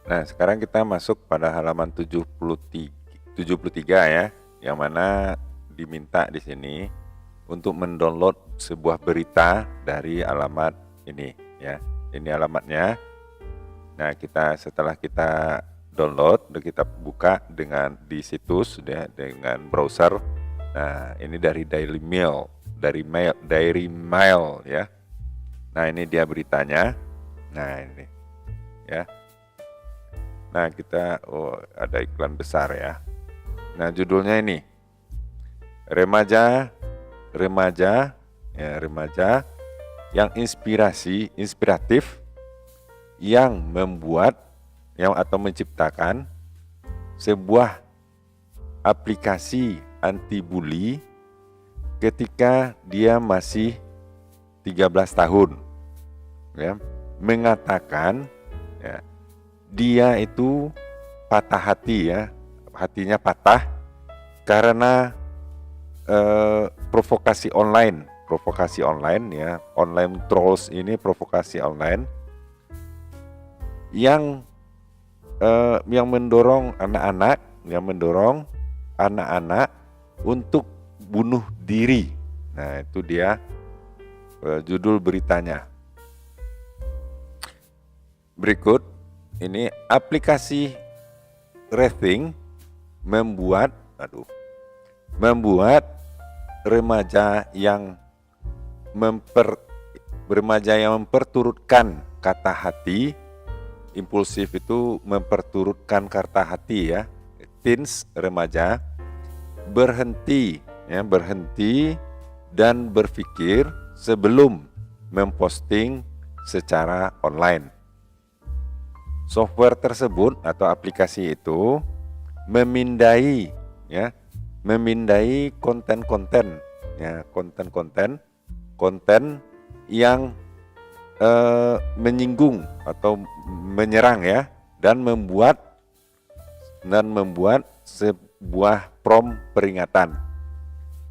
Nah, sekarang kita masuk pada halaman 73 ya, yang mana diminta di sini untuk mendownload sebuah berita dari alamat ini ya. Ini alamatnya. Nah, setelah kita download, kita buka di situs ya, dengan browser. Nah, ini dari Daily Mail, Daily Mail ya. Nah, ini dia beritanya. Nah, ini ya. Nah, ada iklan besar ya. Nah, judulnya ini remaja yang inspiratif yang atau menciptakan sebuah aplikasi anti bully ketika dia masih 13 tahun ya, mengatakan ya, dia itu patah hati ya, hatinya patah karena provokasi online ya, online trolls ini, provokasi online yang mendorong anak-anak untuk bunuh diri. Nah, itu dia judul beritanya. Berikut ini aplikasi Rethink membuat remaja yang memperturutkan kata hati. Impulsif itu memperturutkan kata hati ya. Teens, remaja, berhenti dan berpikir sebelum memposting secara online. Software tersebut atau aplikasi itu memindai konten yang menyinggung atau menyerang ya, dan membuat sebuah prompt peringatan.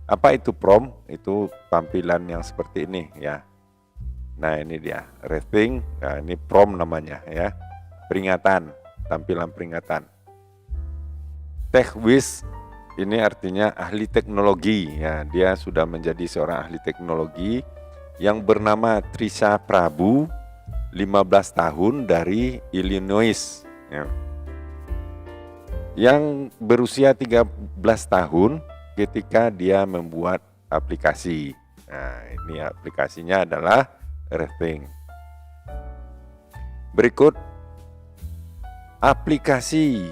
Apa itu prompt? Itu tampilan yang seperti ini ya. Nah, ini dia Rethink. Nah, ini prompt namanya ya. Peringatan, tampilan peringatan. TechWiz ini artinya ahli teknologi ya. Dia sudah menjadi seorang ahli teknologi yang bernama Trisha Prabhu, 15 tahun dari Illinois ya. Yang berusia 13 tahun ketika dia membuat aplikasi. Nah, ini aplikasinya adalah Rethink. Berikut aplikasi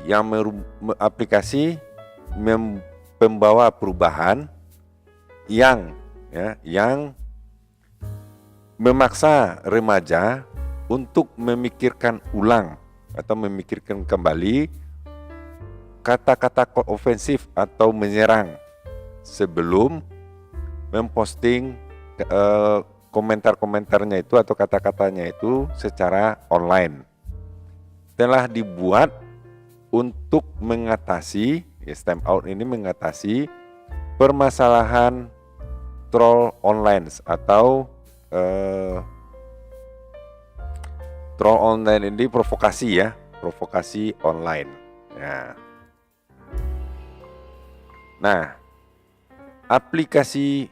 membawa perubahan yang memaksa remaja untuk memikirkan ulang atau memikirkan kembali kata-kata ofensif atau menyerang sebelum memposting komentar-komentarnya itu atau kata-katanya itu secara online. Telah dibuat untuk mengatasi, Stamp Out ini mengatasi permasalahan troll online atau troll online ini provokasi online. Nah, aplikasi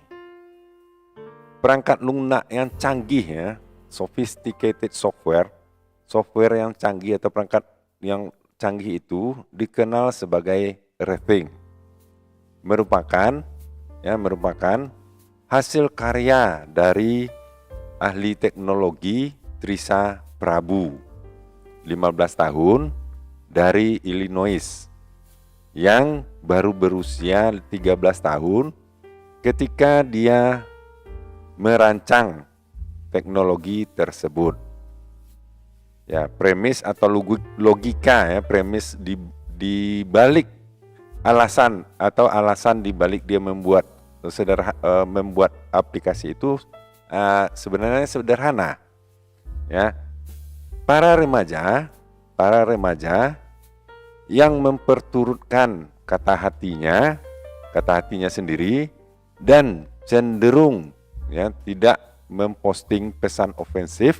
perangkat lunak yang canggih ya, sophisticated software yang canggih atau perangkat yang canggih itu dikenal sebagai Rethink. Merupakan hasil karya dari ahli teknologi Trisha Prabhu, 15 tahun dari Illinois, yang baru berusia 13 tahun ketika dia merancang teknologi tersebut. Ya, premis atau logika ya, premis di balik alasan di balik dia membuat aplikasi itu sebenarnya sederhana. Ya. Para remaja yang memperturutkan kata hatinya sendiri dan cenderung ya tidak memposting pesan ofensif,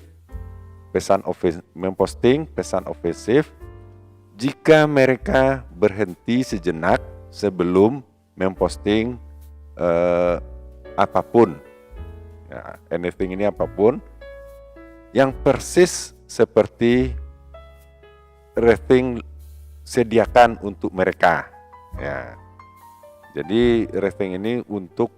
jika mereka berhenti sejenak sebelum memposting apapun, ya, anything ini apapun yang persis seperti rating sediakan untuk mereka. Ya, jadi rating ini untuk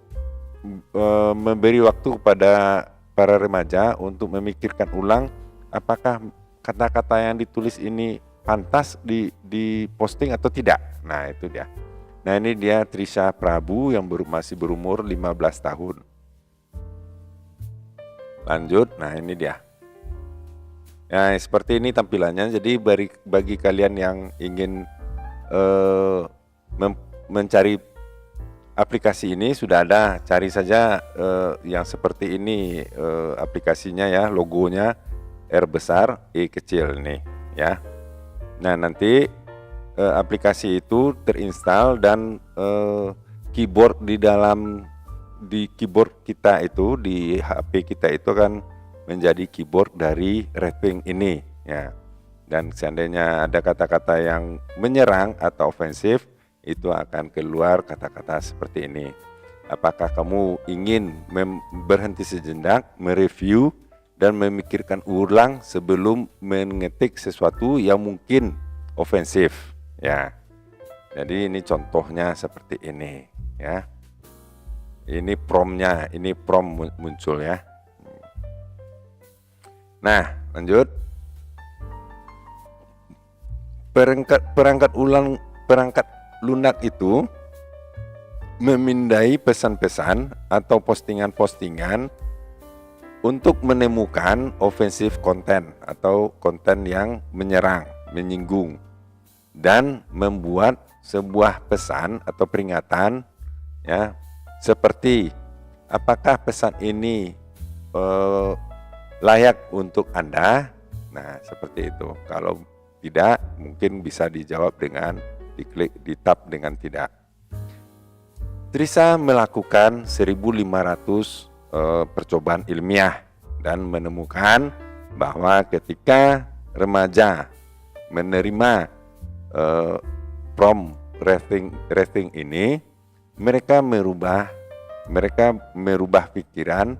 memberi waktu kepada para remaja untuk memikirkan ulang apakah kata-kata yang ditulis ini pantas di posting atau tidak. Nah, itu dia. Nah, ini dia Trisha Prabu yang masih berumur 15 tahun. Lanjut, nah ini dia. Nah, seperti ini tampilannya. Jadi bagi kalian yang ingin mencari aplikasi ini, sudah ada, cari saja yang seperti ini aplikasinya ya, logonya R besar, E kecil nih ya. Nah, nanti aplikasi itu terinstall dan keyboard di keyboard kita itu, di HP kita itu kan menjadi keyboard dari rating ini ya. Dan seandainya ada kata-kata yang menyerang atau ofensif, itu akan keluar kata-kata seperti ini. Apakah kamu ingin berhenti sejenak, mereview dan memikirkan ulang sebelum mengetik sesuatu yang mungkin ofensif ya. Jadi ini contohnya seperti ini ya. Ini promnya, ini prom muncul ya. Nah, lanjut. Perangkat lunak itu memindai pesan-pesan atau postingan-postingan untuk menemukan offensive content atau konten yang menyerang, menyinggung, dan membuat sebuah pesan atau peringatan ya, seperti apakah pesan ini layak untuk Anda. Nah, seperti itu. Kalau tidak, mungkin bisa dijawab dengan diklik, ditap dengan tidak. Trisha melakukan 1.500 percobaan ilmiah dan menemukan bahwa ketika remaja menerima prompt rating ini, mereka merubah pikiran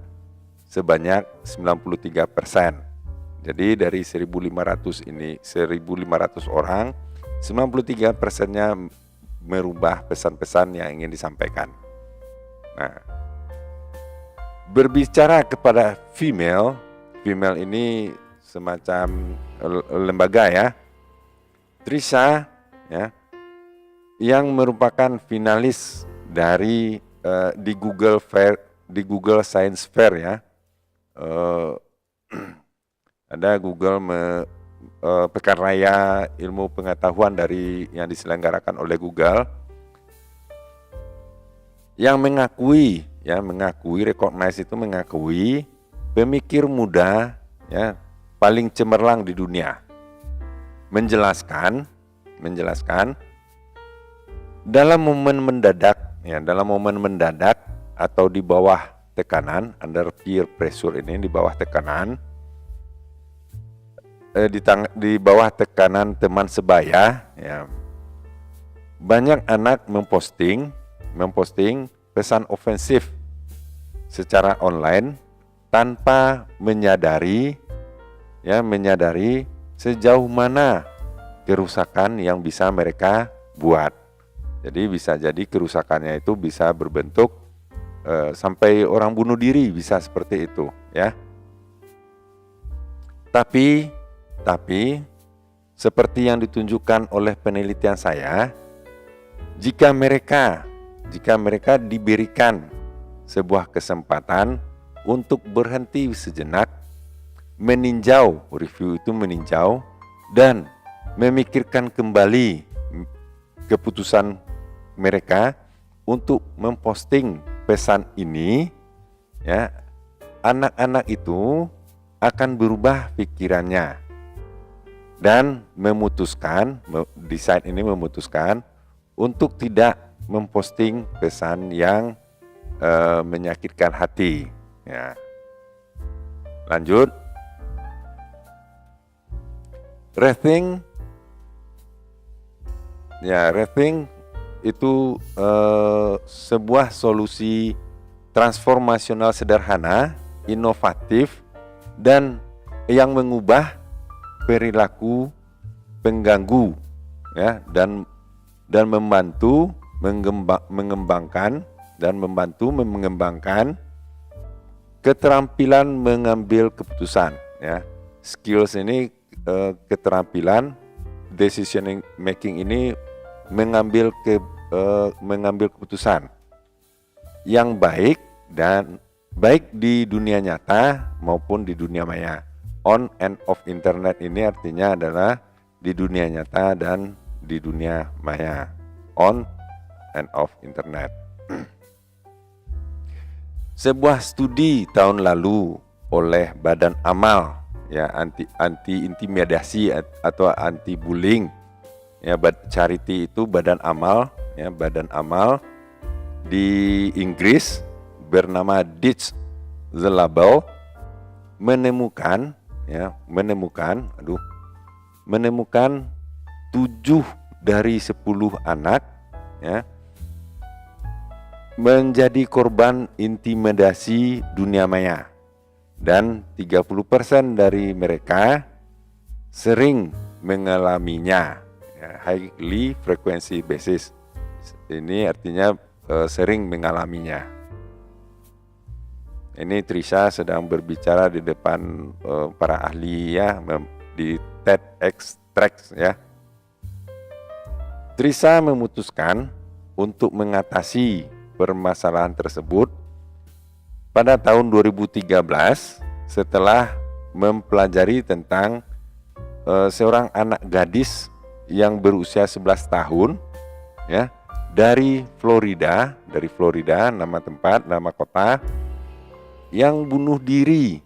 sebanyak 93%. Jadi dari 1.500 ini, 1.500 orang, 93%-nya merubah pesan-pesan yang ingin disampaikan. Nah, berbicara kepada female ini semacam lembaga ya. Trisha ya, yang merupakan finalis dari di Google Science Fair ya. Ada Google Pekan Raya Ilmu Pengetahuan yang diselenggarakan oleh Google, yang mengakui recognize itu mengakui pemikir muda ya paling cemerlang di dunia, menjelaskan dalam momen mendadak atau di bawah tekanan, under peer pressure, ini di bawah tekanan, di bawah tekanan teman sebaya ya, banyak anak memposting pesan ofensif secara online tanpa menyadari sejauh mana kerusakan yang bisa mereka buat. Jadi bisa jadi kerusakannya itu bisa berbentuk sampai orang bunuh diri, bisa seperti itu ya. Tapi seperti yang ditunjukkan oleh penelitian saya, jika mereka diberikan sebuah kesempatan untuk berhenti sejenak, review itu meninjau dan memikirkan kembali keputusan mereka untuk memposting pesan ini ya, anak-anak itu akan berubah pikirannya dan memutuskan untuk tidak memposting pesan yang menyakitkan hati ya. Lanjut. Rating Ya, rethink itu sebuah solusi transformasional sederhana, inovatif, dan yang mengubah perilaku pengganggu, ya, dan membantu mengembangkan keterampilan mengambil keputusan, ya. Skills ini keterampilan decision making ini mengambil keputusan yang baik di dunia nyata maupun di dunia maya. On and off internet ini artinya adalah di dunia nyata dan di dunia maya. On and off internet. Sebuah studi tahun lalu oleh Badan Amal, ya, anti intimidasi atau anti bullying, ya, charity itu Badan Amal, ya, Badan Amal di Inggris bernama Ditch the Label menemukan 7 dari 10 anak, ya, menjadi korban intimidasi dunia maya, dan 30% dari mereka sering mengalaminya, ya, highly frequency basis. Ini artinya sering mengalaminya. Ini Trisha sedang berbicara di depan para ahli, ya, di TEDx Tracks, ya. Trisha memutuskan untuk mengatasi permasalahan tersebut pada tahun 2013 setelah mempelajari tentang seorang anak gadis yang berusia 11 tahun, ya, dari Florida, nama tempat, nama kota, yang bunuh diri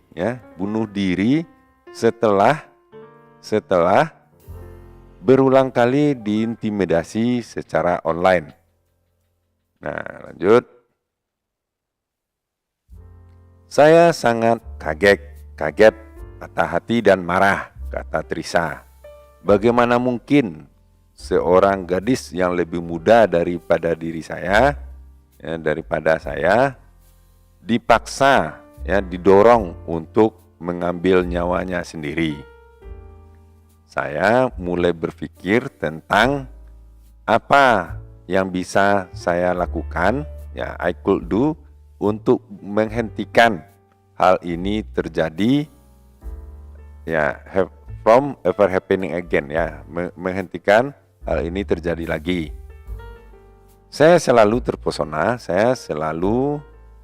setelah berulang kali diintimidasi secara online. Nah, lanjut. Saya sangat kaget, patah hati dan marah, kata Trisha. Bagaimana mungkin seorang gadis yang lebih muda daripada saya dipaksa, ya, didorong untuk mengambil nyawanya sendiri. Saya mulai berpikir tentang apa yang bisa saya lakukan, ya, I could do, untuk menghentikan hal ini terjadi, ya, from ever happening again, ya, menghentikan hal ini terjadi lagi. Saya selalu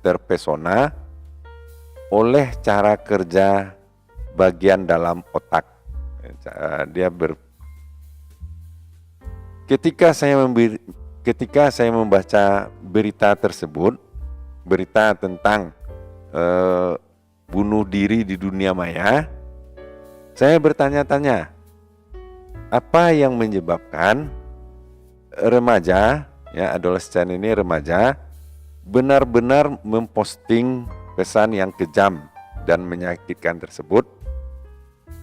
terpesona oleh cara kerja bagian dalam otak. Ketika saya membaca berita tersebut, berita tentang bunuh diri di dunia maya, saya bertanya-tanya, apa yang menyebabkan remaja, ya, adolescent ini remaja, benar-benar memposting pesan yang kejam dan menyakitkan tersebut.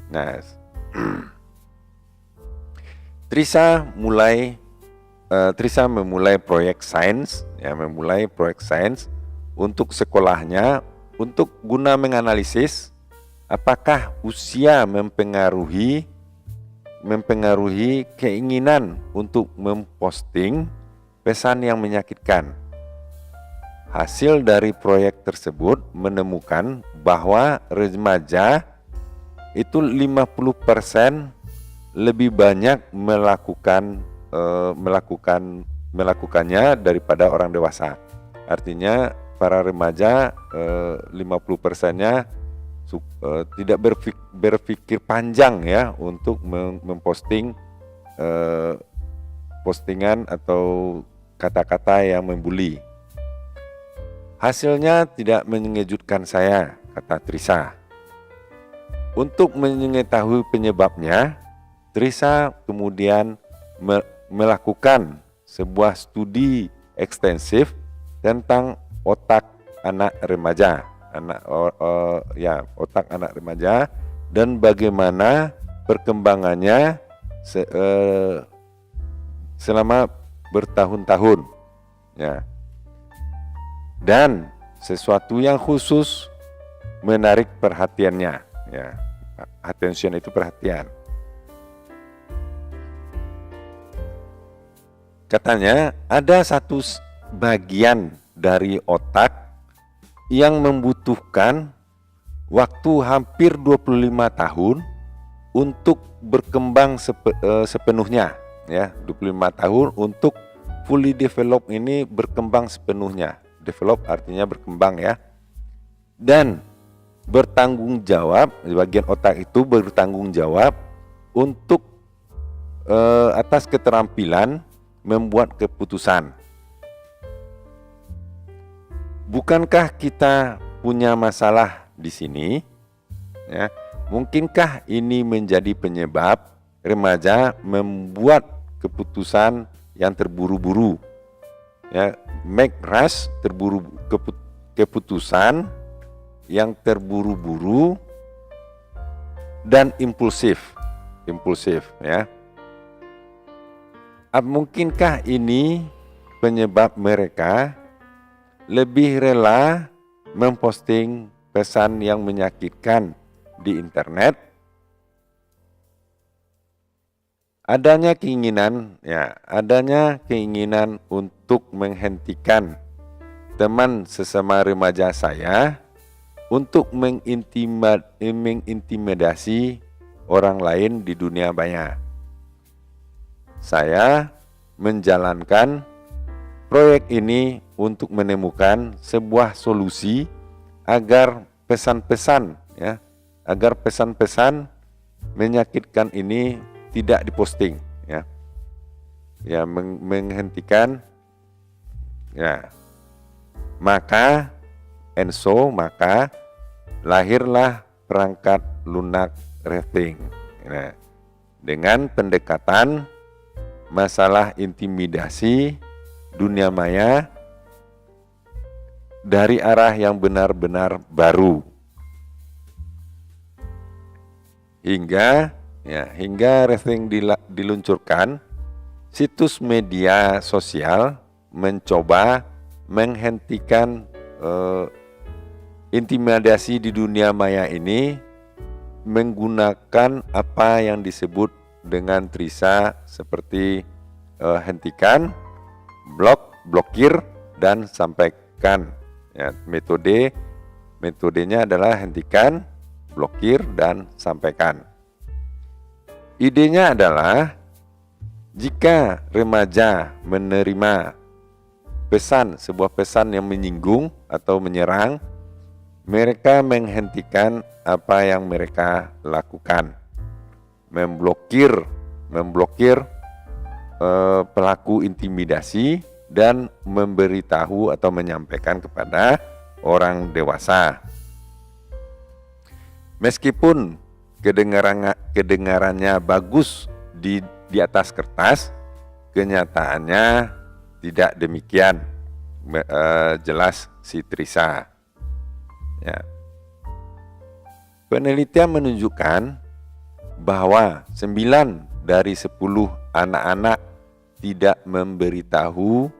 Nah, Trisha memulai proyek sains, ya, untuk sekolahnya untuk guna menganalisis apakah usia mempengaruhi keinginan untuk memposting pesan yang menyakitkan. Hasil dari proyek tersebut menemukan bahwa remaja itu 50% lebih banyak melakukannya daripada orang dewasa. Artinya para remaja 50%-nya tidak berpikir panjang, ya, untuk memposting postingan atau kata-kata yang membuli. Hasilnya tidak mengejutkan saya, kata Trisha. Untuk mengetahui penyebabnya, Trisha kemudian melakukan sebuah studi ekstensif tentang otak anak remaja, otak anak remaja, dan bagaimana perkembangannya selama bertahun-tahun, ya. Dan sesuatu yang khusus menarik perhatiannya, ya. Attention itu perhatian. Katanya ada satu bagian dari otak yang membutuhkan waktu hampir 25 tahun untuk berkembang sepenuhnya, ya. 25 tahun untuk fully develop ini berkembang sepenuhnya. Develop artinya berkembang, ya. Dan bertanggung jawab, bagian otak itu bertanggung jawab untuk atas keterampilan membuat keputusan. Bukankah kita punya masalah di sini? Ya, mungkinkah ini menjadi penyebab remaja membuat keputusan yang terburu-buru? Ya, make rush, keputusan yang terburu-buru dan impulsif, ya. Mungkinkah ini penyebab mereka lebih rela memposting pesan yang menyakitkan di internet? Adanya keinginan untuk menghentikan teman sesama remaja saya untuk mengintimidasi orang lain di dunia maya. Saya menjalankan proyek ini untuk menemukan sebuah solusi agar pesan-pesan menyakitkan ini tidak diposting, ya. Ya, menghentikan, ya. Maka lahirlah perangkat lunak rethink, ya, dengan pendekatan masalah intimidasi dunia maya dari arah yang benar-benar baru. Hingga rethink diluncurkan, situs media sosial mencoba menghentikan intimidasi di dunia maya ini menggunakan apa yang disebut dengan trisa seperti hentikan, blokir, dan sampaikan. Ya, metodenya adalah hentikan, blokir, dan sampaikan. Idenya adalah jika remaja menerima sebuah pesan yang menyinggung atau menyerang, mereka menghentikan apa yang mereka lakukan, memblokir pelaku intimidasi dan memberitahu atau menyampaikan kepada orang dewasa. Meskipun kedengarannya bagus di atas kertas, kenyataannya tidak demikian, jelas si Trisa. Ya. Penelitian menunjukkan bahwa 9 dari 10 anak-anak tidak memberitahu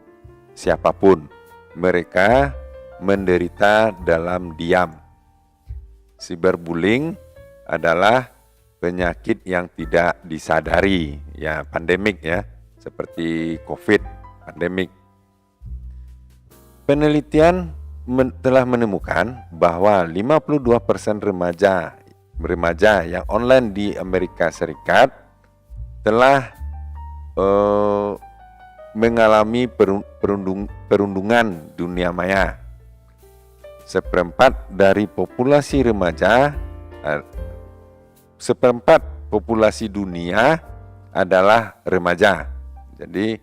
siapapun. Mereka menderita dalam diam. Cyberbullying adalah penyakit yang tidak disadari, ya, pandemik, ya, seperti COVID, pandemik. Penelitian telah menemukan bahwa 52% remaja yang online di Amerika Serikat telah mengalami perundungan dunia maya. Seperempat populasi dunia adalah remaja. Jadi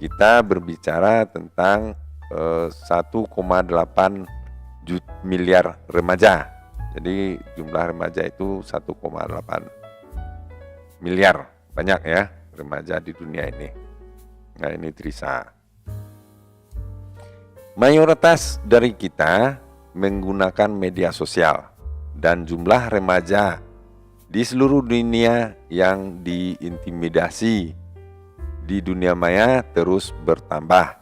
kita berbicara tentang 1,8 miliar remaja. Jadi jumlah remaja itu 1,8 miliar. Banyak, ya, remaja di dunia ini. Nah, ini Trisa. Mayoritas dari kita menggunakan media sosial, dan jumlah remaja di seluruh dunia yang diintimidasi di dunia maya terus bertambah.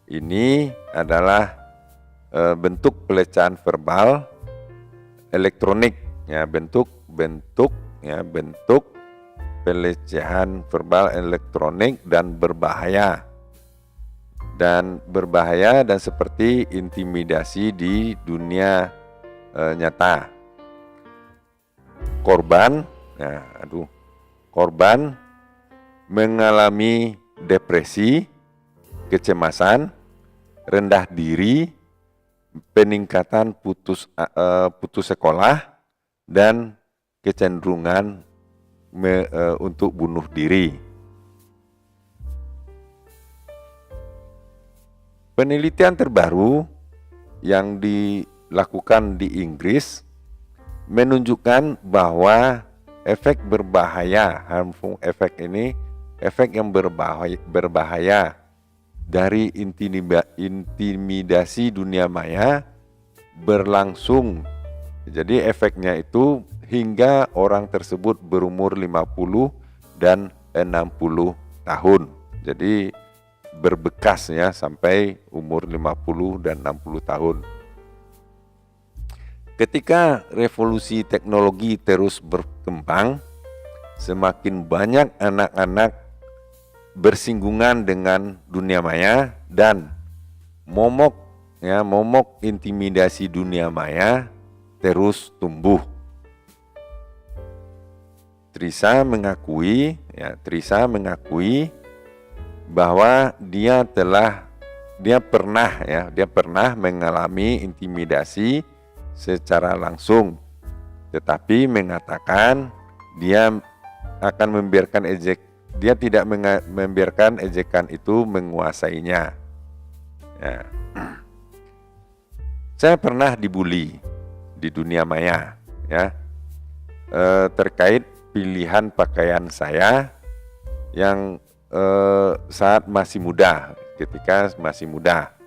Ini adalah bentuk pelecehan verbal elektronik, ya, bentuk pelecehan verbal elektronik dan berbahaya dan seperti intimidasi di dunia nyata. Korban mengalami depresi, kecemasan, rendah diri, peningkatan putus sekolah, dan kecenderungan untuk bunuh diri. Penelitian terbaru yang dilakukan di Inggris menunjukkan bahwa efek berbahaya, harmful effect ini, efek yang berbahaya dari intimidasi dunia maya berlangsung. Jadi efeknya itu hingga orang tersebut berumur 50 dan 60 tahun. Jadi berbekas ya sampai umur 50 dan 60 tahun. Ketika revolusi teknologi terus berkembang, semakin banyak anak-anak bersinggungan dengan dunia maya dan momok intimidasi dunia maya terus tumbuh. Trisa mengakui bahwa dia pernah mengalami intimidasi secara langsung, tetapi mengatakan dia tidak membiarkan ejekan itu menguasainya. Ya. Saya pernah dibully di dunia maya, ya, terkait pilihan pakaian saya yang saat masih muda, ketika masih muda.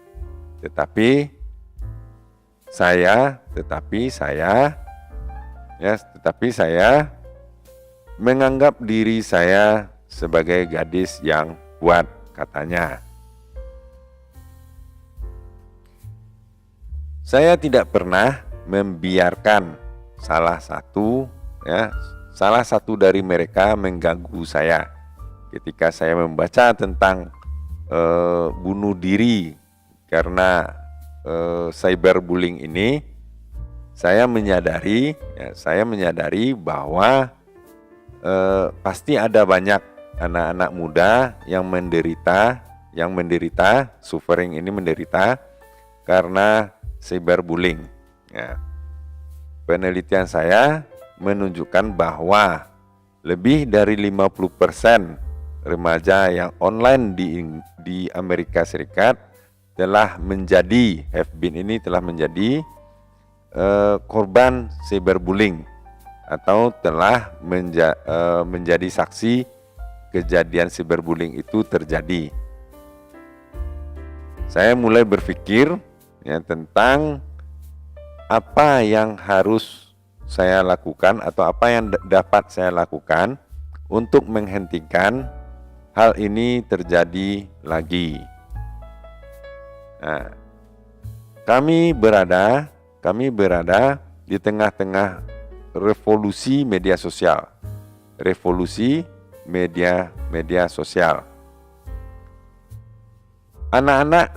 Tetapi saya menganggap diri saya sebagai gadis yang kuat, katanya. Saya tidak pernah membiarkan salah satu dari mereka mengganggu saya. Ketika saya membaca tentang bunuh diri karena cyberbullying ini, saya menyadari bahwa pasti ada banyak anak-anak muda yang menderita, suffering ini menderita karena cyberbullying. Ya. Penelitian saya menunjukkan bahwa lebih dari 50% remaja yang online di Amerika Serikat telah menjadi korban cyberbullying atau telah menjadi saksi kejadian cyberbullying itu terjadi. Saya mulai berpikir tentang apa yang harus saya lakukan atau apa yang dapat saya lakukan untuk menghentikan hal ini terjadi lagi. Nah, kami berada di tengah-tengah revolusi media sosial. Anak-anak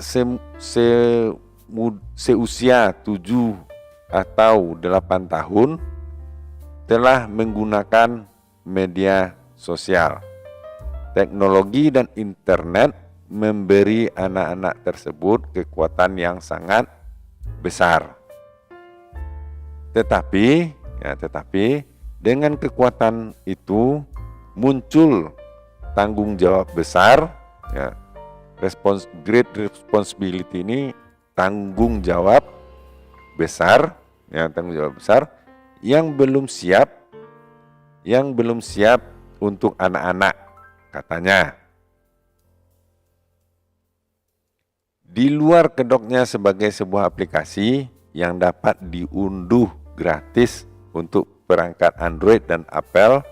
seusia 7 atau 8 tahun telah menggunakan media sosial. Teknologi dan internet memberi anak-anak tersebut kekuatan yang sangat besar. Tetapi dengan kekuatan itu muncul tanggung jawab besar, great responsibility ini tanggung jawab besar yang belum siap untuk anak-anak, katanya. Di luar kedoknya sebagai sebuah aplikasi yang dapat diunduh gratis untuk perangkat Android dan Apple,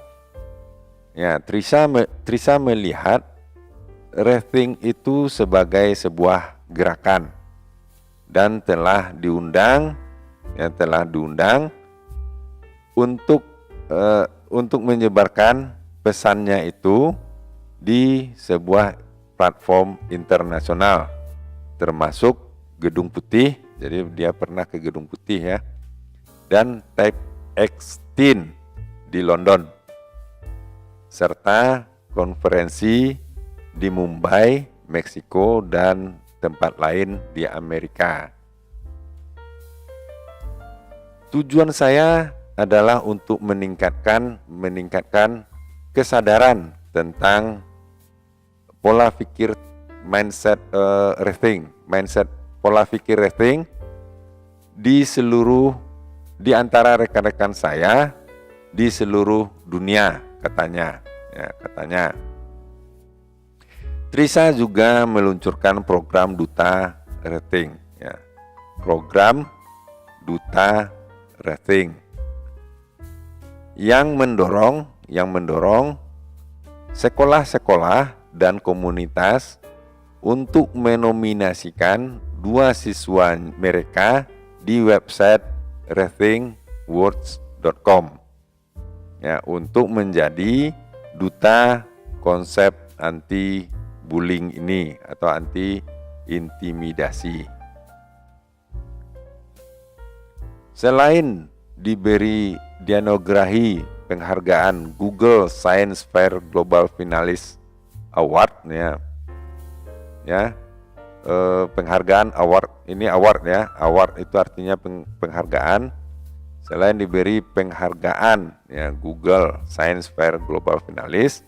Ya, Trisa melihat rethink itu sebagai sebuah gerakan dan telah diundang untuk menyebarkan pesannya itu di sebuah platform internasional, termasuk Gedung Putih. Jadi dia pernah ke Gedung Putih ya, dan TEDx di London, serta konferensi di Mumbai, Meksiko, dan tempat lain di Amerika. Tujuan saya adalah untuk meningkatkan kesadaran tentang pola pikir pola pikir rethink di antara rekan-rekan saya di seluruh dunia, katanya. Trisa juga meluncurkan program Duta Rethink, ya. Program Duta Rethink yang mendorong sekolah-sekolah dan komunitas untuk menominasikan 2 siswa mereka di website rethinkwords.com, ya, untuk menjadi duta konsep anti bullying ini atau anti intimidasi. Selain dianugerahi penghargaan Google Science Fair Global Finalist Award, penghargaan award itu artinya penghargaan. Selain diberi penghargaan, ya, Google Science Fair Global Finalist,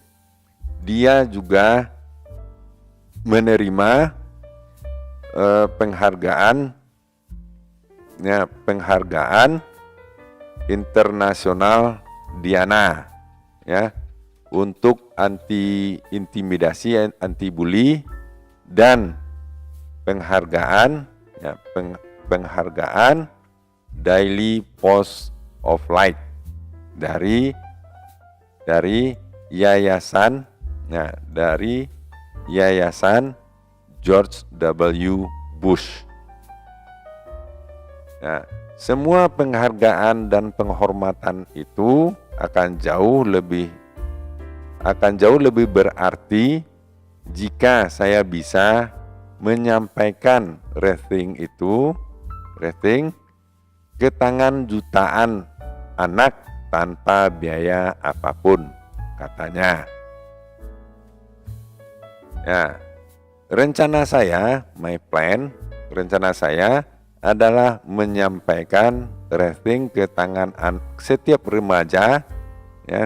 dia juga menerima penghargaan internasional Diana, ya, untuk anti intimidasi, anti bully, dan penghargaan Daily Post of Light dari yayasan George W. Bush. Nah, semua penghargaan dan penghormatan itu akan jauh lebih berarti jika saya bisa menyampaikan rethink ke tangan jutaan anak tanpa biaya apapun, katanya. Ya, rencana saya adalah menyampaikan rethink ke tangan setiap remaja, ya,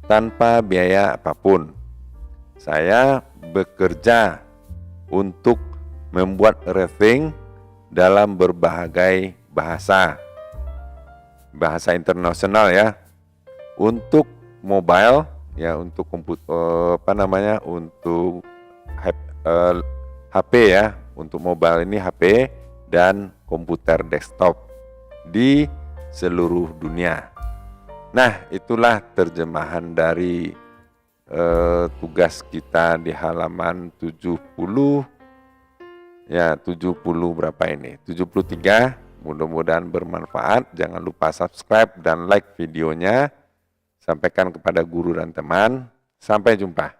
tanpa biaya apapun. Saya bekerja untuk membuat rethink dalam berbagai bahasa internasional, ya, untuk mobile, ya, untuk komputer, untuk HP, ya, untuk mobile ini HP dan komputer desktop di seluruh dunia. Nah, itulah terjemahan dari tugas kita di halaman 70, ya, 70 berapa ini? 73. Mudah-mudahan bermanfaat. Jangan lupa subscribe dan like videonya. Sampaikan kepada guru dan teman. Sampai jumpa.